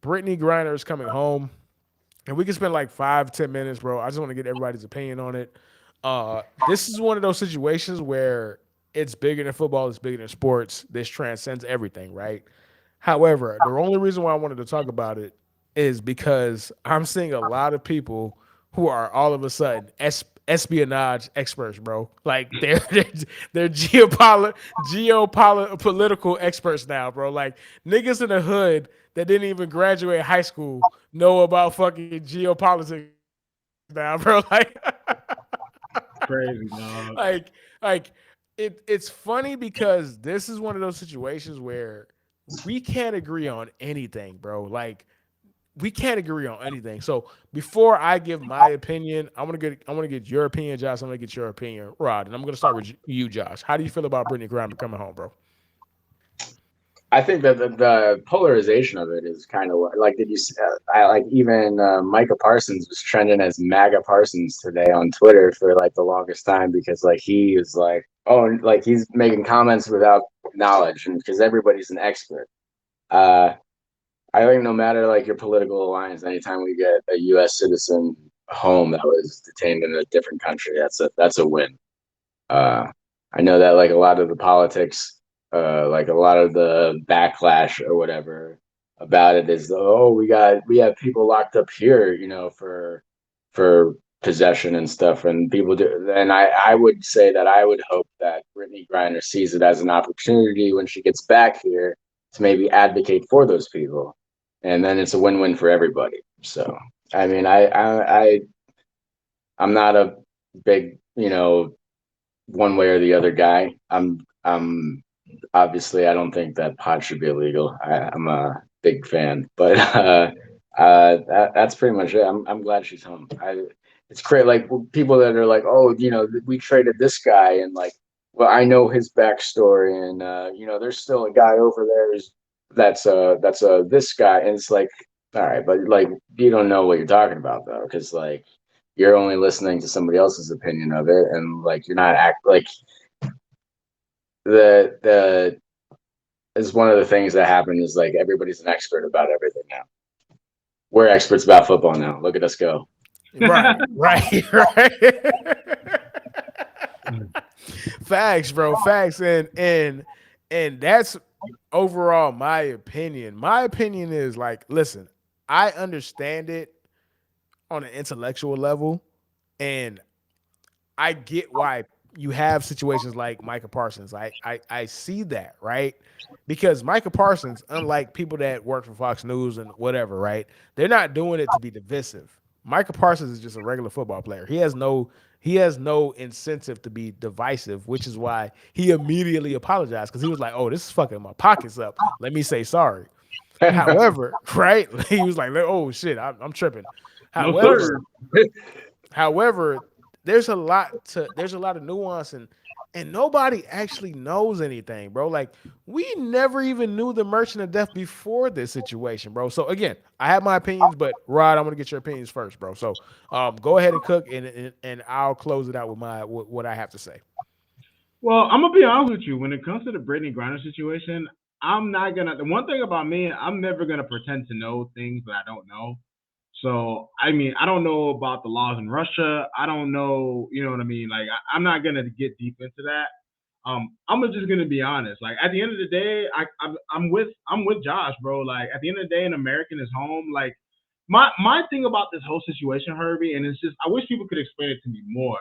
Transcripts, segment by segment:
Brittney Griner is coming home, and we can spend like 5-10 minutes, bro. I just want to get everybody's opinion on it. This is one of those situations where it's bigger than football, it's bigger than sports. This transcends everything, right? However, the only reason why I wanted to talk about it is because I'm seeing a lot of people who are all of a sudden espionage experts, bro. Like they're geopolitical experts now, bro. Like niggas in the hood that didn't even graduate high school know about fucking geopolitics now, bro. Crazy, dog. Like it's funny because this is one of those situations where we can't agree on anything, bro. Like we can't agree on anything. So before I give my opinion, I want to get your opinion, Josh. I'm gonna get your opinion, Rod, and I'm gonna start with you, Josh. How do you feel about Brittney Griner coming home, bro? I think that the polarization of it is kind of like, did you I like even Micah Parsons was trending as MAGA Parsons today on Twitter for like the longest time, because like he is like, oh, like he's making comments without knowledge, and because everybody's an expert. uh I think no matter like your political alliance, anytime we get a U.S. citizen home that was detained in a different country, that's a win. uh I know that like a lot of the politics, like a lot of the backlash or whatever about it is, oh, we have people locked up here, for possession and stuff, and people do. And I would say that I would hope that Brittney Griner sees it as an opportunity when she gets back here to maybe advocate for those people, and then it's a win-win for everybody. So I mean, I'm not a big, one way or the other guy. I'm obviously, I don't think that pot should be illegal. I'm a big fan, but that's pretty much it. I'm glad she's home. It's great. Like people that are like, oh, we traded this guy, and like, well, I know his backstory, and there's still a guy over there that's this guy, and it's like, all right, but like you don't know what you're talking about though, because like you're only listening to somebody else's opinion of it, and like you're not act like the is one of the things that happened is like everybody's an expert about everything now. We're experts about football now. Look at us go. Right, right, right. Facts, bro. Facts, and that's overall my opinion. My opinion is like, listen, I understand it on an intellectual level, and I get why you have situations like Micah Parsons. I see that, right? Because Micah Parsons, unlike people that work for Fox News and whatever, right? They're not doing it to be divisive. Micah Parsons is just a regular football player. He has no incentive to be divisive, which is why he immediately apologized because he was like, "Oh, this is fucking my pockets up. Let me say sorry." However, right? He was like, "Oh shit, I'm tripping." No, However, sir. However, there's a lot of nuance and nobody actually knows anything, bro. Like we never even knew the Merchant of Death before this situation, bro. So again, I have my opinions, but Rod, I'm gonna get your opinions first, bro. So go ahead and cook, and I'll close it out with what I have to say. Well, I'm gonna be honest with you. When it comes to the Brittany Griner situation, I'm not gonna. The one thing about me, I'm never gonna pretend to know things that I don't know. So, I mean, I don't know about the laws in Russia. I don't know, you know what I mean? Like, I'm not gonna get deep into that. I'm just gonna be honest. Like, at the end of the day, I'm with Josh, bro. Like, at the end of the day, an American is home. Like, my thing about this whole situation, Herbie, and it's just I wish people could explain it to me more.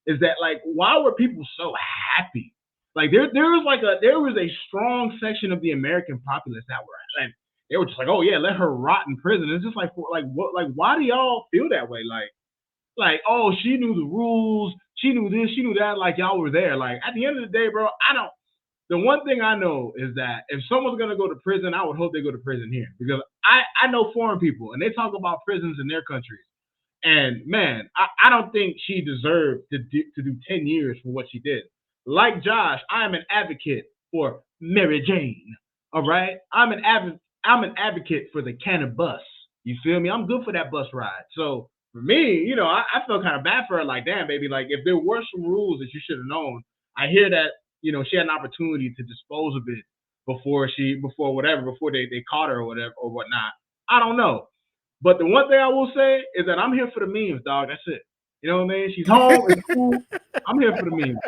Is that like why were people so happy? Like there was a strong section of the American populace that were like they were just like, oh yeah, let her rot in prison. It's just like like what like why do y'all feel that way? Like oh she knew the rules, she knew this, she knew that. Like y'all were there. Like at the end of the day, bro, I don't. The one thing I know is that if someone's gonna go to prison, I would hope they go to prison here because I know foreign people and they talk about prisons in their countries. And man, I don't think she deserved to do 10 years for what she did. Like Josh, I am an advocate for Mary Jane. All right, I'm an advocate for the cannon bus. You feel me? I'm good for that bus ride. So for me, I feel kind of bad for her. Like, damn, baby, like if there were some rules that you should have known, I hear that she had an opportunity to dispose of it before they caught her or whatever or whatnot. I don't know. But the one thing I will say is that I'm here for the memes, dog. That's it. You know what I mean? She's home. It's cool. I'm here for the memes.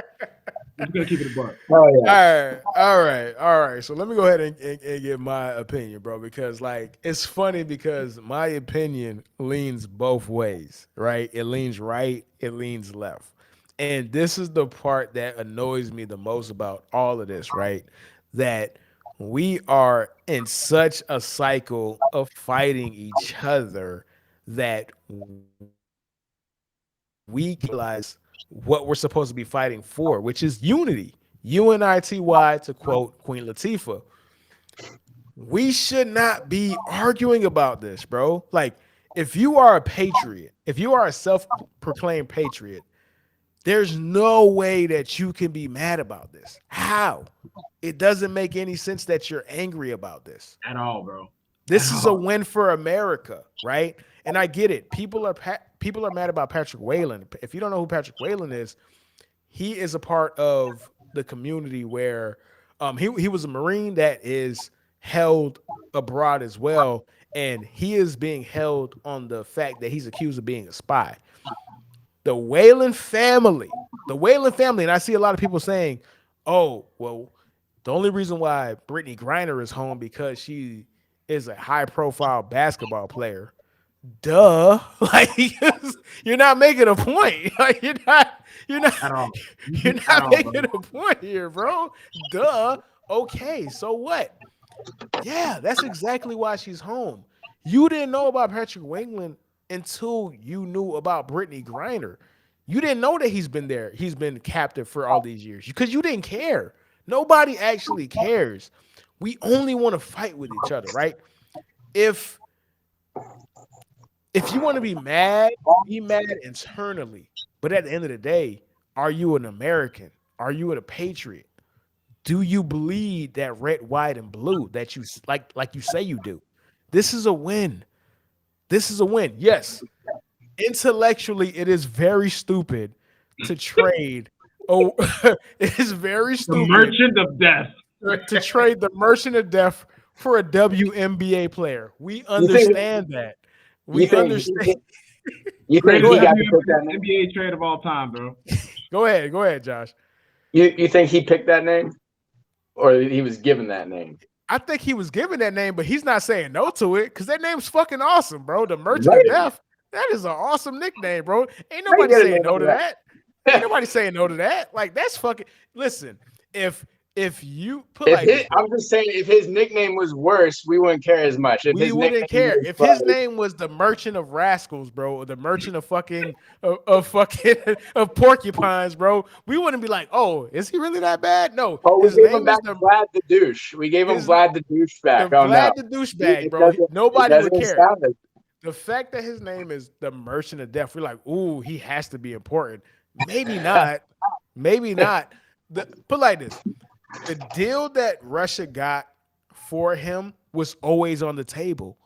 I'm just gonna keep it a buck. Oh yeah. All right. So let me go ahead and give my opinion, bro, because like it's funny because my opinion leans both ways, right? It leans right, it leans left. And this is the part that annoys me the most about all of this, right? That we are in such a cycle of fighting each other that we realize what we're supposed to be fighting for, which is unity. UNITY, to quote Queen Latifah. We should not be arguing about this, bro. Like, if you are a patriot, if you are a self proclaimed patriot, there's no way that you can be mad about this. How? It doesn't make any sense that you're angry about this. At all, bro. This is a win for America, right? And I get it. People are mad about Patrick Whalen. If you don't know who Patrick Whalen is, he is a part of the community where he was a Marine that is held abroad as well, and he is being held on the fact that he's accused of being a spy. The Whalen family, and I see a lot of people saying, "Oh, well, the only reason why Brittney Griner is home because she is a high-profile basketball player." Duh, like you're not making a point. Like you're not At all. you're At not all, making bro. a point here, bro. Duh. Okay, so what? Yeah, that's exactly why she's home. You didn't know about Patrick Wingland until you knew about Brittney Griner. You didn't know that he's been there. He's been captive for all these years because you didn't care. Nobody actually cares. We only want to fight with each other, right? If you want to be mad internally. But at the end of the day, are you an American? Are you a patriot? Do you bleed that red, white, and blue that you like you say you do? This is a win. This is a win. Yes, intellectually, it is very stupid to trade. Oh, it is very The stupid merchant of death. to trade the Merchant of Death for a WNBA player. We You think understand that. you We think understand. you think Greatest he got to pick that name? NBA trade of all time, bro. Go ahead, Josh. You think he picked that name, or he was given that name? I think he was given that name, but he's not saying no to it because that name's fucking awesome, bro. The Merchant Right. of Death. That is an awesome nickname, bro. Ain't How nobody you gonna saying name no to that? that. Ain't nobody saying no to that. Like that's fucking. Listen, if you put If like this, I'm just saying, if his nickname was worse, we wouldn't care as much. If we his wouldn't nickname care was if his like- name was the Merchant of Rascals, bro, or the Merchant of fucking of porcupines, bro. We wouldn't be like, oh, is he really that bad? No, Oh, we his gave him name is back the Vlad the douche. We gave him his- Vlad the douche back. Oh no, Vlad the douchebag, it bro. doesn't. Nobody it would doesn't care. sound like The fact that his name is the Merchant of Death, we're like, ooh, he has to be important. Maybe not. Maybe not. Put like this: the deal that Russia got for him was always on the table.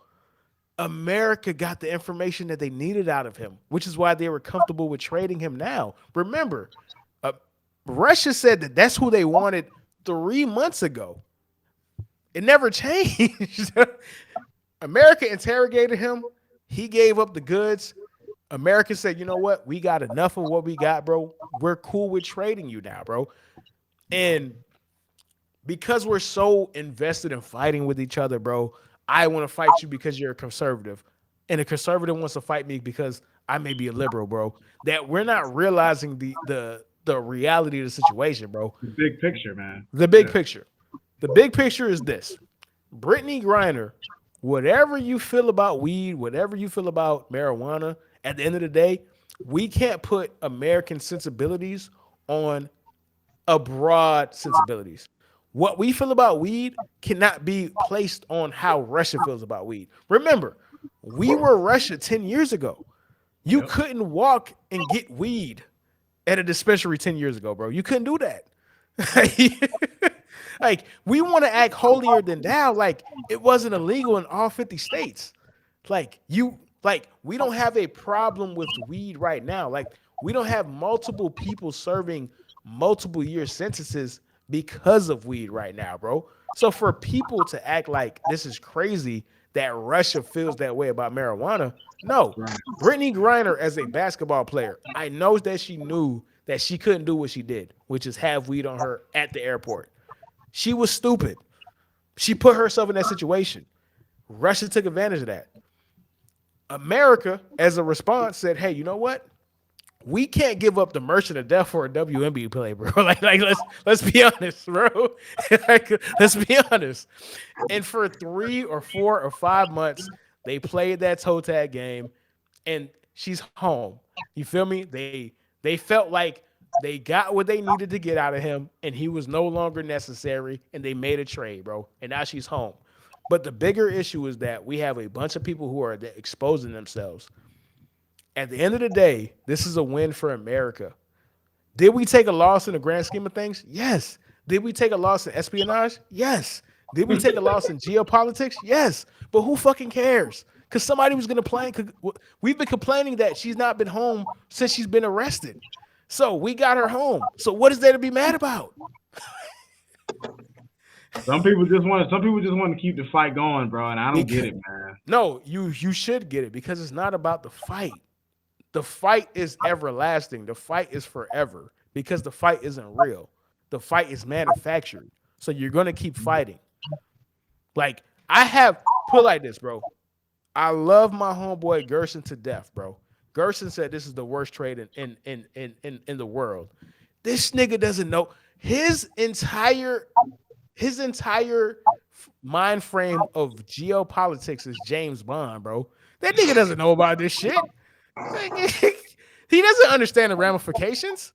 America got the information that they needed out of him, which is why they were comfortable with trading him now. Remember, uh, Russia said that that's who they wanted 3 months ago. It never changed. America interrogated him. He gave up the goods. America said, you know what? We got enough of what we got, bro. We're cool with trading you now, bro. And because we're so invested in fighting with each other, bro, I want to fight you because you're a conservative. And a conservative wants to fight me because I may be a liberal, bro. That we're not realizing the reality of the situation, bro. The big picture, man. The big picture. The big picture is this. Brittney Griner, whatever you feel about weed, whatever you feel about marijuana, at the end of the day, we can't put American sensibilities on abroad sensibilities. What we feel about weed cannot be placed on how Russia feels about weed. Remember, we were Russia 10 years ago. You couldn't walk and get weed at a dispensary 10 years ago, bro. You couldn't do that. Like, we want to act holier than thou. Like, it wasn't illegal in all 50 states. We don't have a problem with weed right now. Like, we don't have multiple people serving multiple year sentences because of weed right now, bro. So for people to act like this is crazy that Russia feels that way about marijuana, no. Right. Brittney Griner, as a basketball player, I know that she knew that she couldn't do what she did, which is have weed on her at the airport. She was stupid. She put herself in that situation. Russia took advantage of that. America, as a response, said, "Hey, you know what? We can't give up the merchant of death for a WNBA play, bro. like let's be honest, bro. Like, let's be honest." And for 3 or 4 or 5 months, they played that toe tag game, and she's home. You feel me? They felt like they got what they needed to get out of him, and he was no longer necessary, and they made a trade, bro. And now she's home. But the bigger issue is that we have a bunch of people who are exposing themselves. At the end of the day, this is a win for America. Did we take a loss in the grand scheme of things? Yes. Did we take a loss in espionage? Yes. Did we take a loss in geopolitics? Yes. But who fucking cares? Because somebody was going to play. We've been complaining that she's not been home since she's been arrested. So we got her home. So what is there to be mad about? Some people just want to keep the fight going, bro, and I don't get it, man. No, you should get it because it's not about the fight. The fight is everlasting. The fight is forever because the fight isn't real. The fight is manufactured. So you're going to keep fighting. Like, put it like this, bro. I love my homeboy Gerson to death, bro. Gerson said this is the worst trade in the world. This nigga doesn't know his entire mind frame of geopolitics is James Bond, bro. That nigga doesn't know about this shit. He doesn't understand the ramifications.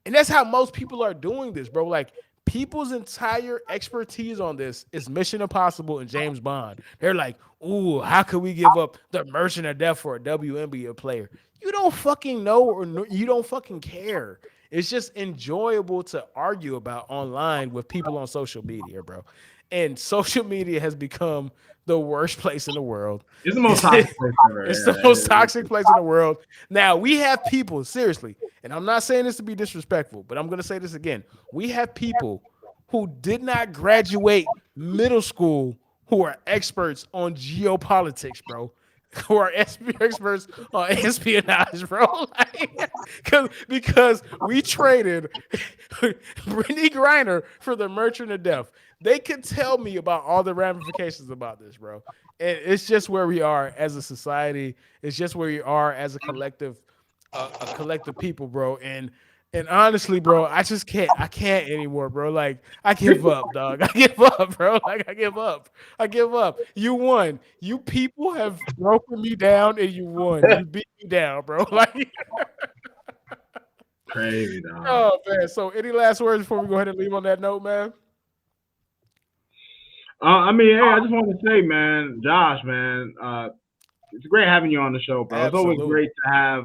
And that's how most people are doing this, bro. Like, people's entire expertise on this is Mission Impossible and James Bond. They're like, ooh, how could we give up the merchant of death for a WNBA player? You don't fucking know or you don't fucking care. It's just enjoyable to argue about online with people on social media, bro. And social media has become the worst place in the world. It's the most toxic place ever. It's the most toxic place in the world. Now, we have people, seriously, and I'm not saying this to be disrespectful, but I'm going to say this again. We have people who did not graduate middle school who are experts on geopolitics, bro. Who are experts on espionage, bro. Like, because we traded Brittney Griner for the merchant of death. They could tell me about all the ramifications about this, bro. And it's just where we are as a society. It's just where we are as a collective people, bro. And honestly, bro, I just can't. I can't anymore, bro. Like, I give up, dog. I give up, bro. Like, I give up. I give up. You won. You people have broken me down, and you won. You beat me down, bro. Like, crazy, dog. Oh man. So, any last words before we go ahead and leave on that note, man? I mean, hey, I just want to say, man, Josh, man, it's great having you on the show, bro. Absolutely. It's always great to have,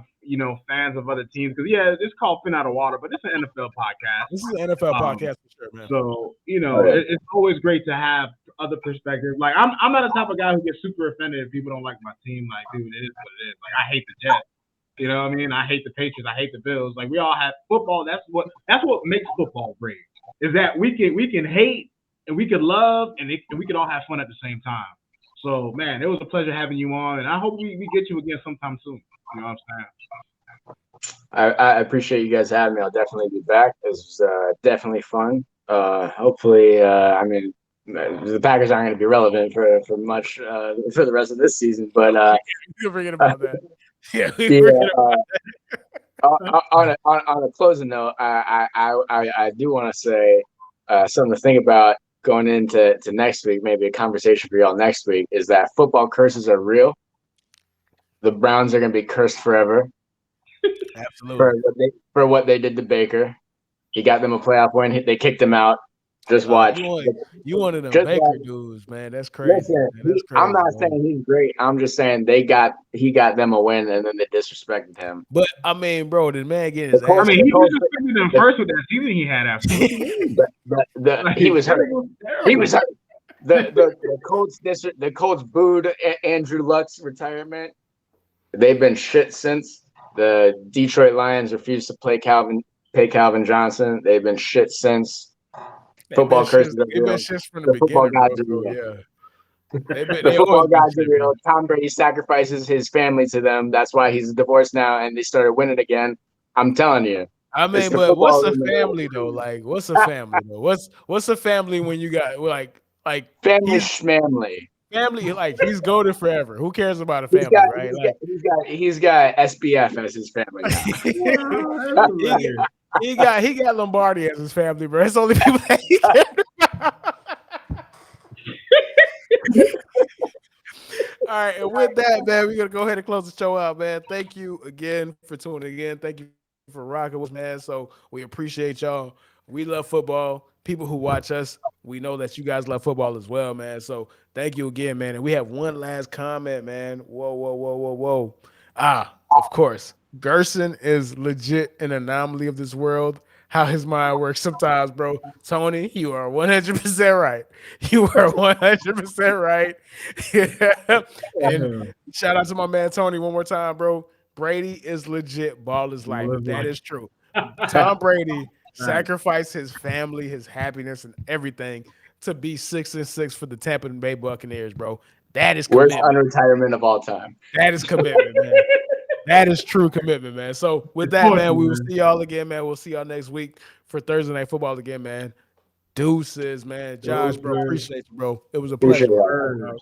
fans of other teams. Because, yeah, it's called Phin Outta, but it's an NFL podcast. This is an NFL podcast for sure, man. So, it's always great to have other perspectives. Like, I'm not the type of guy who gets super offended if people don't like my team. Like, dude, it is what it is. Like, I hate the Jets. You know what I mean? I hate the Patriots. I hate the Bills. Like, we all have football. That's what makes football great, is that we can hate and we could love and we could all have fun at the same time. So, man, it was a pleasure having you on, and I hope we get you again sometime soon. You know what I'm saying? I appreciate you guys having me. I'll definitely be back. It was definitely fun. Hopefully, I mean, the Packers aren't going to be relevant for much for the rest of this season, but we're forgetting about that. Yeah, on a closing note, I do want to say something to think about going into next week. Maybe a conversation for y'all next week is that football curses are real. The Browns are going to be cursed forever. Absolutely. For what they did to Baker. He got them a playoff win. They kicked him out. Just watch. You one of them Baker dudes, man. That's crazy. Listen, man. That's crazy. I'm not saying he's great. I'm just saying he got them a win, and then they disrespected him. But I mean, bro, the man getting his ass. I mean, he disrespected them first with that season he had after. He was hurt. He was hurt. The Colts booed Andrew Luck's retirement. They've been shit since. The Detroit Lions refused to pay Calvin Johnson. They've been shit since. Football curses are They've been real. shits from the The football beginning, bro. gods are So real. yeah, The they always football been gods are real. shipping. Tom Brady sacrifices his family to them. That's why he's divorced now, and they started winning again. I'm telling you, I it's mean, the but what's football a Illuminati. family though? Like, what's a family though? What's a family when you got like Family he's schmamly. family, like he's golden forever. Who cares about a He's family, got right? he's got Like he's got SBF as his family now. That's he, hilarious. he got Lombardi as his family, bro. It's only people that he cared about. All right, and with that, man, we're gonna go ahead and close the show out, man. Thank you again for tuning in. Thank you for rocking with us, man. So we appreciate y'all. We love football. People who watch us, we know that you guys love football as well, man. So thank you again, man. And we have one last comment, man. Whoa, whoa, whoa, whoa, whoa. Of course, Gerson is legit an anomaly of this world. How his mind works sometimes, bro. Tony, you are 100% right. You are 100% right. And shout out to my man Tony one more time, bro. Brady is legit. Ball is life. That is true. Tom Brady sacrificed his family, his happiness, and everything to be 6-6 for the Tampa Bay Buccaneers, bro. That is Worst commitment. unretirement of all time. That is commitment, man. That is true commitment, man. So with that, man, we will see y'all again, man. We'll see y'all next week for Thursday Night Football again, man. Deuces, man. Josh, bro, appreciate you, bro. It was a Appreciate pleasure. it.